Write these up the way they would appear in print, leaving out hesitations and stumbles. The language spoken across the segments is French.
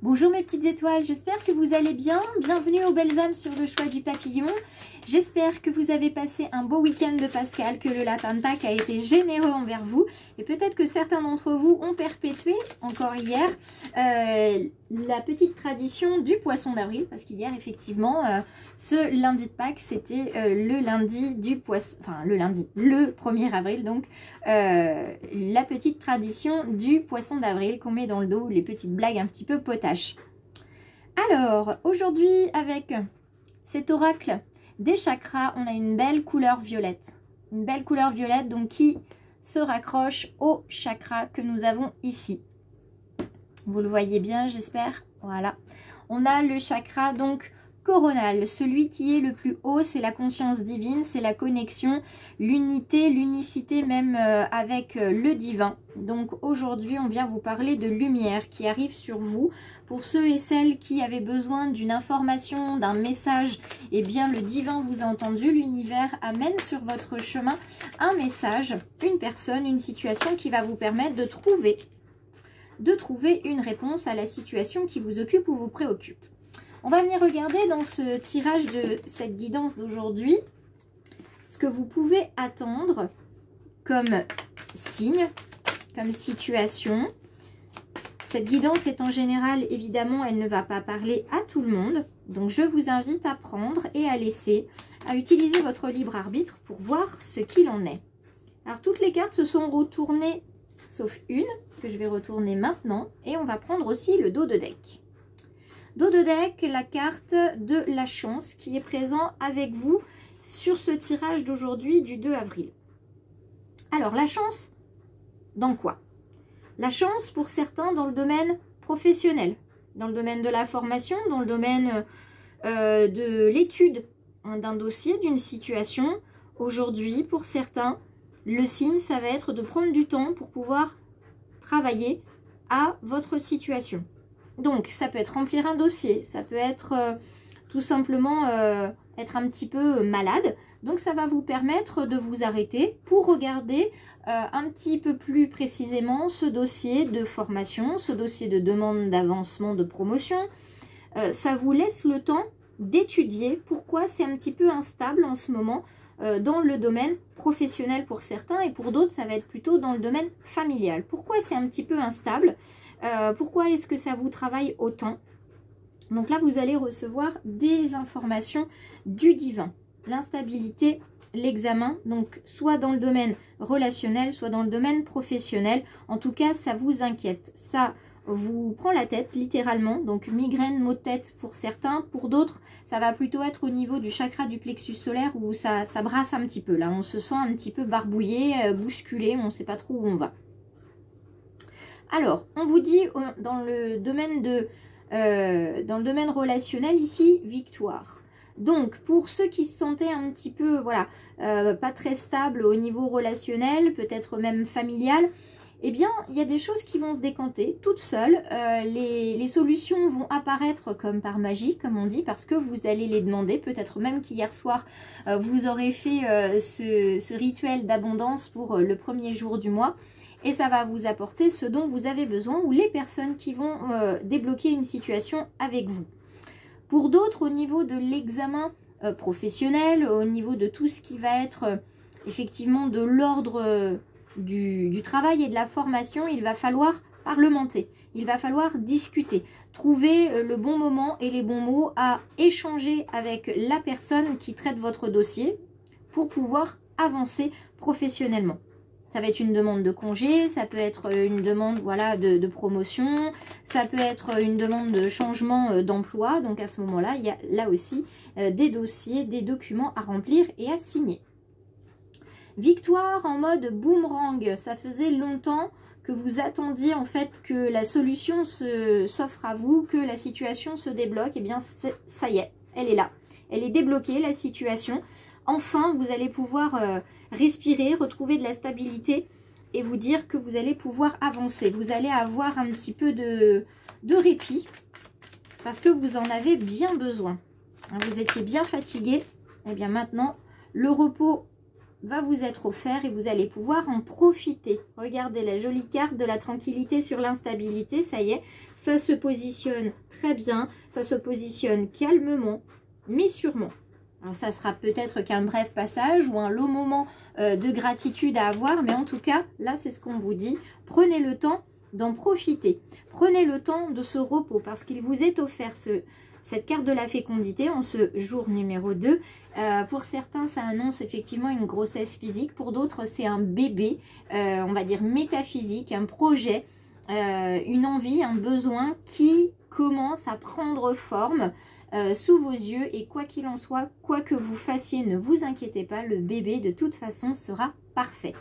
Bonjour mes petites étoiles, j'espère que vous allez bien. Bienvenue aux belles âmes sur le choix du papillon. J'espère que vous avez passé un beau week-end de Pascal, que le lapin de Pâques a été généreux envers vous. Et peut-être que certains d'entre vous ont perpétué, encore hier, la petite tradition du poisson d'avril. Parce qu'hier, effectivement, ce lundi de Pâques, c'était le lundi du poisson... Enfin, le 1er avril, donc la petite tradition du poisson d'avril qu'on met dans le dos, les petites blagues un petit peu potaches. Alors, aujourd'hui, avec cet oracle des chakras, on a une belle couleur violette. Une belle couleur violette, donc qui se raccroche au chakra que nous avons ici. Vous le voyez bien, j'espère. Voilà. On a le chakra, donc, coronal. Celui qui est le plus haut, c'est la conscience divine, c'est la connexion, l'unité, l'unicité même avec le divin. Donc, aujourd'hui, on vient vous parler de lumière qui arrive sur vous. Pour ceux et celles qui avaient besoin d'une information, d'un message, eh bien le divin vous a entendu, l'univers amène sur votre chemin un message, une personne, une situation qui va vous permettre de trouver une réponse à la situation qui vous occupe ou vous préoccupe. On va venir regarder dans ce tirage de cette guidance d'aujourd'hui ce que vous pouvez attendre comme signe, comme situation. Cette guidance est en général, évidemment, elle ne va pas parler à tout le monde. Donc, je vous invite à prendre et à laisser, à utiliser votre libre arbitre pour voir ce qu'il en est. Alors, toutes les cartes se sont retournées, sauf une, que je vais retourner maintenant. Et on va prendre aussi le dos de deck. Dos de deck, la carte de la chance qui est présent avec vous sur ce tirage d'aujourd'hui du 2 avril. Alors, la chance, dans quoi ? La chance pour certains dans le domaine professionnel, dans le domaine de la formation, dans le domaine de l'étude d'un dossier, d'une situation. Aujourd'hui, pour certains, le signe, ça va être de prendre du temps pour pouvoir travailler à votre situation. Donc, ça peut être remplir un dossier, ça peut être tout simplement être un petit peu malade. Donc, ça va vous permettre de vous arrêter pour regarder un petit peu plus précisément ce dossier de formation, ce dossier de demande d'avancement, de promotion. Ça vous laisse le temps d'étudier pourquoi c'est un petit peu instable en ce moment dans le domaine professionnel pour certains et pour d'autres, ça va être plutôt dans le domaine familial. Pourquoi c'est un petit peu instable? Pourquoi est-ce que ça vous travaille autant? Donc là, vous allez recevoir des informations du divin. L'instabilité, l'examen, donc soit dans le domaine relationnel, soit dans le domaine professionnel. En tout cas, ça vous inquiète. Ça vous prend la tête, littéralement. Donc migraine, maux de tête pour certains. Pour d'autres, ça va plutôt être au niveau du chakra du plexus solaire où ça brasse un petit peu. Là, on se sent un petit peu barbouillé, bousculé. On ne sait pas trop où on va. Alors, on vous dit dans le domaine relationnel ici, victoire. Donc, pour ceux qui se sentaient un petit peu, voilà, pas très stables au niveau relationnel, peut-être même familial, eh bien, il y a des choses qui vont se décanter toutes seules. Les solutions vont apparaître comme par magie, comme on dit, parce que vous allez les demander. Peut-être même qu'hier soir, vous aurez fait ce rituel d'abondance pour le premier jour du mois. Et ça va vous apporter ce dont vous avez besoin ou les personnes qui vont débloquer une situation avec vous. Pour d'autres, au niveau de l'examen professionnel, au niveau de tout ce qui va être effectivement de l'ordre du travail et de la formation, il va falloir parlementer, il va falloir discuter, trouver le bon moment et les bons mots à échanger avec la personne qui traite votre dossier pour pouvoir avancer professionnellement. Ça va être une demande de congé, ça peut être une demande voilà, de promotion, ça peut être une demande de changement d'emploi. Donc à ce moment-là, il y a là aussi des dossiers, des documents à remplir et à signer. Victoire en mode boomerang. Ça faisait longtemps que vous attendiez en fait que la solution s'offre à vous, que la situation se débloque. Et bien ça y est, elle est là. Elle est débloquée, la situation. Enfin, vous allez pouvoir respirer, retrouver de la stabilité et vous dire que vous allez pouvoir avancer. Vous allez avoir un petit peu de répit parce que vous en avez bien besoin. Vous étiez bien fatigué. Et bien maintenant, le repos va vous être offert et vous allez pouvoir en profiter. Regardez la jolie carte de la tranquillité sur l'instabilité, ça y est, ça se positionne très bien, ça se positionne calmement, mais sûrement. Alors ça sera peut-être qu'un bref passage ou un long moment de gratitude à avoir, mais en tout cas, là c'est ce qu'on vous dit, prenez le temps d'en profiter. Prenez le temps de ce repos parce qu'il vous est offert cette carte de la fécondité en ce jour numéro 2. Pour certains, ça annonce effectivement une grossesse physique. Pour d'autres, c'est un bébé, on va dire métaphysique, un projet, une envie, un besoin qui commence à prendre forme sous vos yeux. Et quoi qu'il en soit, quoi que vous fassiez, ne vous inquiétez pas, le bébé de toute façon sera parfait.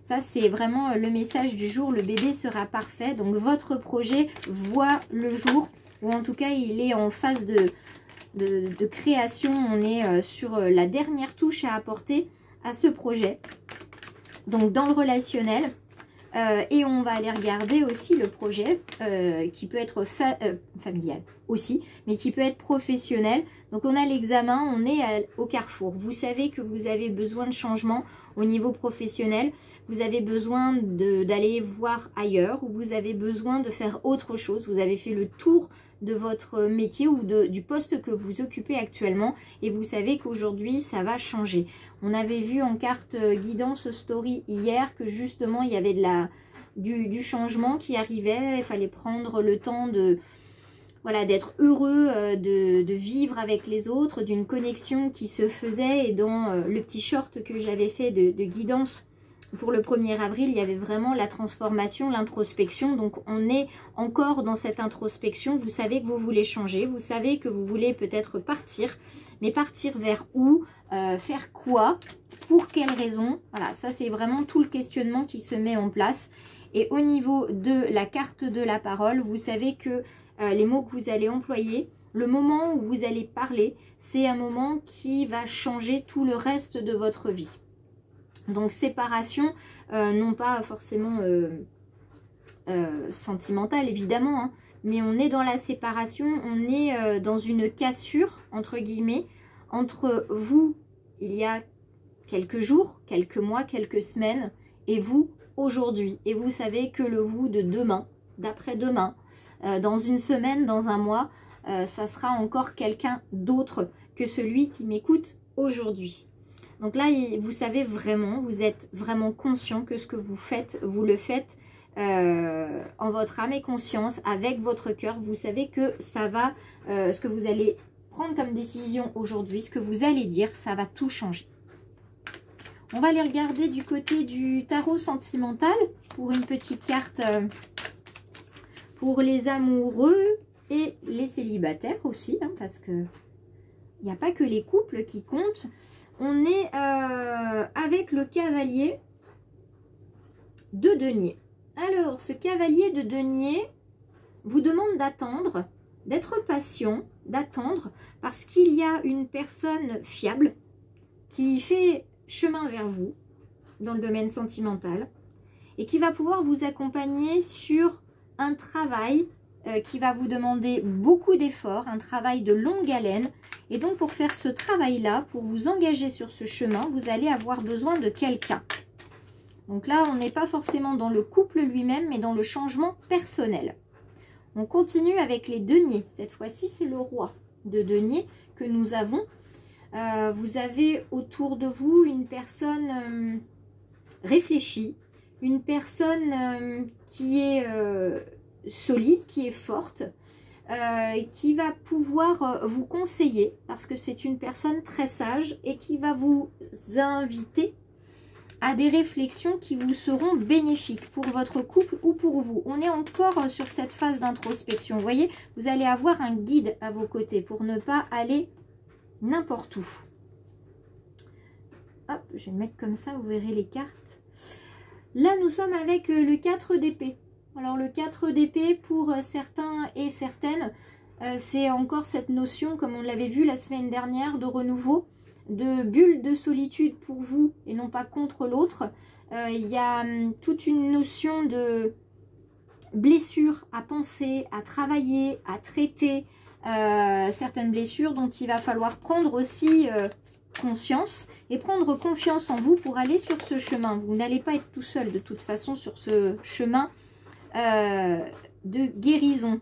Ça, c'est vraiment le message du jour, le bébé sera parfait. Donc, votre projet voit le jour, ou en tout cas, il est en phase de création. On est sur la dernière touche à apporter à ce projet. Donc, dans le relationnel. Et on va aller regarder aussi le projet qui peut être familial aussi, mais qui peut être professionnel. Donc on a l'examen, on est au carrefour. Vous savez que vous avez besoin de changement au niveau professionnel. Vous avez besoin d'aller voir ailleurs ou vous avez besoin de faire autre chose. Vous avez fait le tour de votre métier ou du poste que vous occupez actuellement et vous savez qu'aujourd'hui ça va changer. On avait vu en carte guidance story hier que justement il y avait du changement qui arrivait. Il fallait prendre le temps d'être heureux, de vivre avec les autres, d'une connexion qui se faisait. Et dans le petit short que j'avais fait de guidance pour le 1er avril, il y avait vraiment la transformation, l'introspection. Donc on est encore dans cette introspection. Vous savez que vous voulez changer, vous savez que vous voulez peut-être partir, mais partir vers où, faire quoi, pour quelles raisons. Voilà, ça c'est vraiment tout le questionnement qui se met en place. Et au niveau de la carte de la parole, vous savez que les mots que vous allez employer, le moment où vous allez parler, c'est un moment qui va changer tout le reste de votre vie. Donc séparation, non pas forcément sentimentale évidemment, hein, mais on est dans la séparation, on est dans une cassure entre guillemets, entre vous il y a quelques jours, quelques mois, quelques semaines, et vous aujourd'hui. Et vous savez que le vous de demain, d'après-demain, dans une semaine, dans un mois, ça sera encore quelqu'un d'autre que celui qui m'écoute aujourd'hui. Donc là, vous savez vraiment, vous êtes vraiment conscient que ce que vous faites, vous le faites en votre âme et conscience, avec votre cœur. Vous savez que ça va, ce que vous allez prendre comme décision aujourd'hui, ce que vous allez dire, ça va tout changer. On va aller regarder du côté du tarot sentimental pour une petite carte pour les amoureux et les célibataires aussi, hein, parce que il n'y a pas que les couples qui comptent. On est avec le cavalier de denier. Alors, ce cavalier de denier vous demande d'attendre, d'être patient, d'attendre, parce qu'il y a une personne fiable qui fait chemin vers vous dans le domaine sentimental et qui va pouvoir vous accompagner sur un travail qui va vous demander beaucoup d'efforts, un travail de longue haleine. Et donc pour faire ce travail-là, pour vous engager sur ce chemin, vous allez avoir besoin de quelqu'un. Donc là, on n'est pas forcément dans le couple lui-même, mais dans le changement personnel. On continue avec les deniers. Cette fois-ci, c'est le roi de denier que nous avons. Vous avez autour de vous une personne réfléchie, une personne qui est solide, qui est forte, qui va pouvoir vous conseiller parce que c'est une personne très sage et qui va vous inviter à des réflexions qui vous seront bénéfiques pour votre couple ou pour vous. On est encore sur cette phase d'introspection. Vous voyez, vous allez avoir un guide à vos côtés pour ne pas aller n'importe où. Hop, je vais le mettre comme ça, vous verrez les cartes. Là, nous sommes avec le 4 d'épée. Alors, le 4 d'épée, pour certains et certaines, c'est encore cette notion, comme on l'avait vu la semaine dernière, de renouveau, de bulle de solitude pour vous et non pas contre l'autre. Il y a toute une notion de blessures à penser, à travailler, à traiter, certaines blessures dont il va falloir prendre aussi conscience et prendre confiance en vous pour aller sur ce chemin. Vous n'allez pas être tout seul de toute façon sur ce chemin de guérison.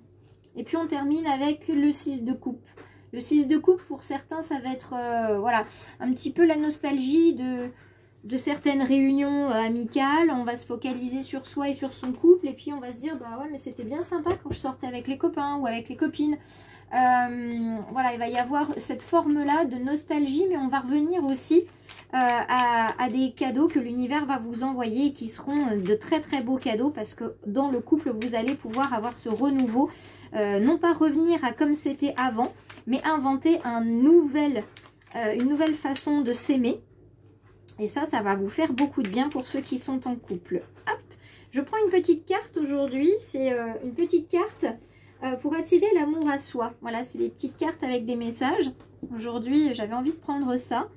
Et puis on termine avec le 6 de coupe. Le 6 de coupe, pour certains, ça va être voilà, un petit peu la nostalgie de certaines réunions amicales. On va se focaliser sur soi et sur son couple. Et puis on va se dire, bah ouais, mais c'était bien sympa quand je sortais avec les copains ou avec les copines. Voilà, il va y avoir cette forme-là de nostalgie, mais on va revenir aussi à des cadeaux que l'univers va vous envoyer et qui seront de très très beaux cadeaux parce que dans le couple, vous allez pouvoir avoir ce renouveau. Non pas revenir à comme c'était avant, mais inventer une nouvelle façon de s'aimer. Et ça va vous faire beaucoup de bien pour ceux qui sont en couple. Hop, je prends une petite carte aujourd'hui. C'est une petite carte pour attirer l'amour à soi. Voilà, c'est des petites cartes avec des messages. Aujourd'hui, j'avais envie de prendre ça.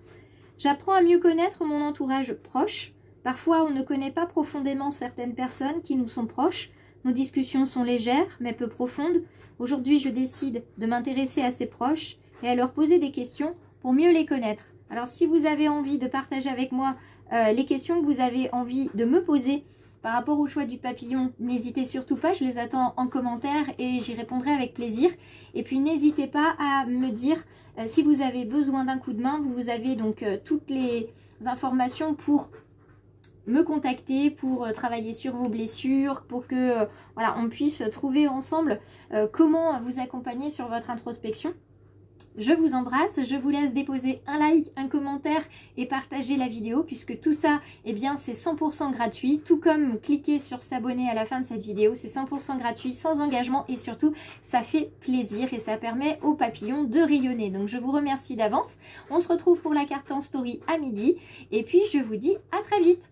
J'apprends à mieux connaître mon entourage proche. Parfois, on ne connaît pas profondément certaines personnes qui nous sont proches. Nos discussions sont légères, mais peu profondes. Aujourd'hui, je décide de m'intéresser à ses proches et à leur poser des questions pour mieux les connaître. Alors, si vous avez envie de partager avec moi les questions que vous avez envie de me poser par rapport au choix du papillon, n'hésitez surtout pas, je les attends en commentaire et j'y répondrai avec plaisir. Et puis, n'hésitez pas à me dire si vous avez besoin d'un coup de main. Vous avez donc toutes les informations pour me contacter, pour travailler sur vos blessures, pour que voilà, on puisse trouver ensemble comment vous accompagner sur votre introspection. Je vous embrasse, je vous laisse déposer un like, un commentaire et partager la vidéo puisque tout ça, eh bien, c'est 100% gratuit. Tout comme cliquer sur s'abonner à la fin de cette vidéo, c'est 100% gratuit, sans engagement et surtout, ça fait plaisir et ça permet aux papillons de rayonner. Donc, je vous remercie d'avance. On se retrouve pour la carte en story à midi et puis je vous dis à très vite.